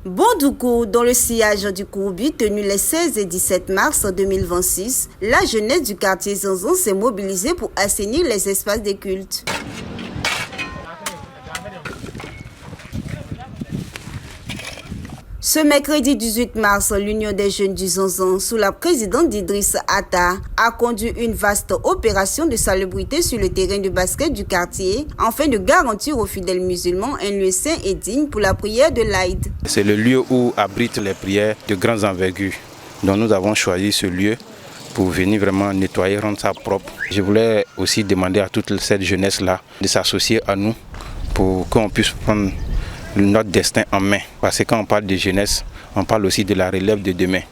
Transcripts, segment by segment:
Bondoukou, dans le sillage du Kouroubi, tenu les 16 et 17 mars 2026, la jeunesse du quartier Zanzan s'est mobilisée pour assainir les espaces des cultes. Ce mercredi 18 mars, l'Union des jeunes du Zanzan, sous la présidente d'Idriss Atta, a conduit une vaste opération de salubrité sur le terrain de basket du quartier afin de garantir aux fidèles musulmans un lieu saint et digne pour la prière de l'Aïd. C'est le lieu où abritent les prières de grandes envergures. Donc nous avons choisi ce lieu pour venir vraiment nettoyer, rendre ça propre. Je voulais aussi demander à toute cette jeunesse-là de s'associer à nous pour qu'on puisse prendre notre destin en main. Parce que quand on parle de jeunesse, on parle aussi de la relève de demain.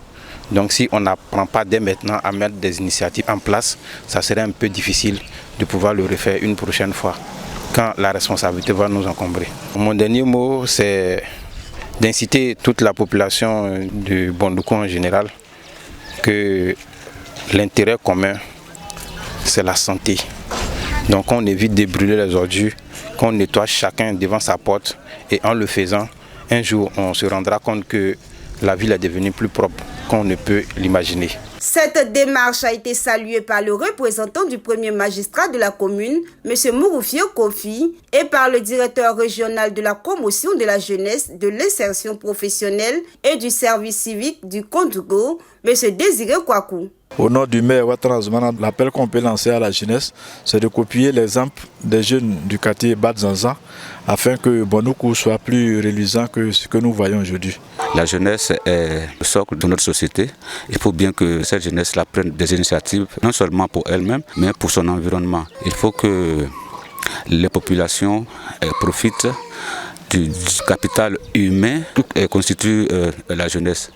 Donc si on n'apprend pas dès maintenant à mettre des initiatives en place, ça serait un peu difficile de pouvoir le refaire une prochaine fois, quand la responsabilité va nous encombrer. Mon dernier mot, c'est d'inciter toute la population de Bondoukou en général que l'intérêt commun, c'est la santé. Donc on évite de brûler les ordures, qu'on nettoie chacun devant sa porte et en le faisant, un jour on se rendra compte que la ville est devenue plus propre qu'on ne peut l'imaginer. Cette démarche a été saluée par le représentant du premier magistrat de la commune, M. Mouroufio Kofi, et par le directeur régional de la promotion de la jeunesse, de l'insertion professionnelle et du service civique du Kondougo, M. Désiré Kouakou. Au nom du maire Ouattara Zoumana, l'appel qu'on peut lancer à la jeunesse, c'est de copier l'exemple des jeunes du quartier Bad Zanzan afin que Bondoukou soit plus reluisant que ce que nous voyons aujourd'hui. La jeunesse est le socle de notre société. Il faut bien que cette jeunesse-là prenne des initiatives, non seulement pour elle-même, mais pour son environnement. Il faut que les populations profitent du capital humain qui constitue la jeunesse.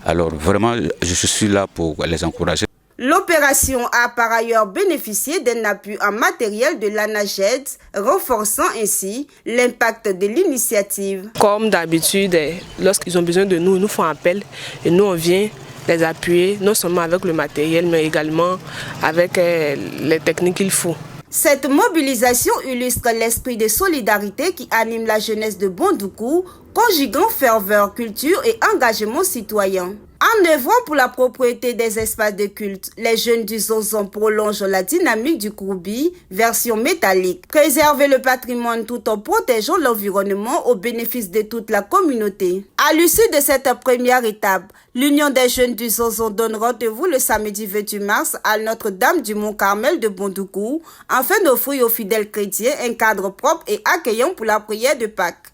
Alors vraiment, je suis là pour les encourager. L'opération a par ailleurs bénéficié d'un appui en matériel de l'ANAGED, renforçant ainsi l'impact de l'initiative. Comme d'habitude, lorsqu'ils ont besoin de nous, ils nous font appel et nous on vient les appuyer, non seulement avec le matériel, mais également avec les techniques qu'il faut. Cette mobilisation illustre l'esprit de solidarité qui anime la jeunesse de Bondoukou, conjuguant ferveur, culture et engagement citoyen. En œuvrant pour la propriété des espaces de culte, les jeunes du Zanzan prolongent la dynamique du Kouroubi, version métallique. Préserver le patrimoine tout en protégeant l'environnement au bénéfice de toute la communauté. À l'issue de cette première étape, l'Union des jeunes du Zanzan donne rendez-vous le samedi 28 mars à Notre-Dame du Mont-Carmel de Bondoukou, afin d'offrir aux fidèles chrétiens un cadre propre et accueillant pour la prière de Pâques.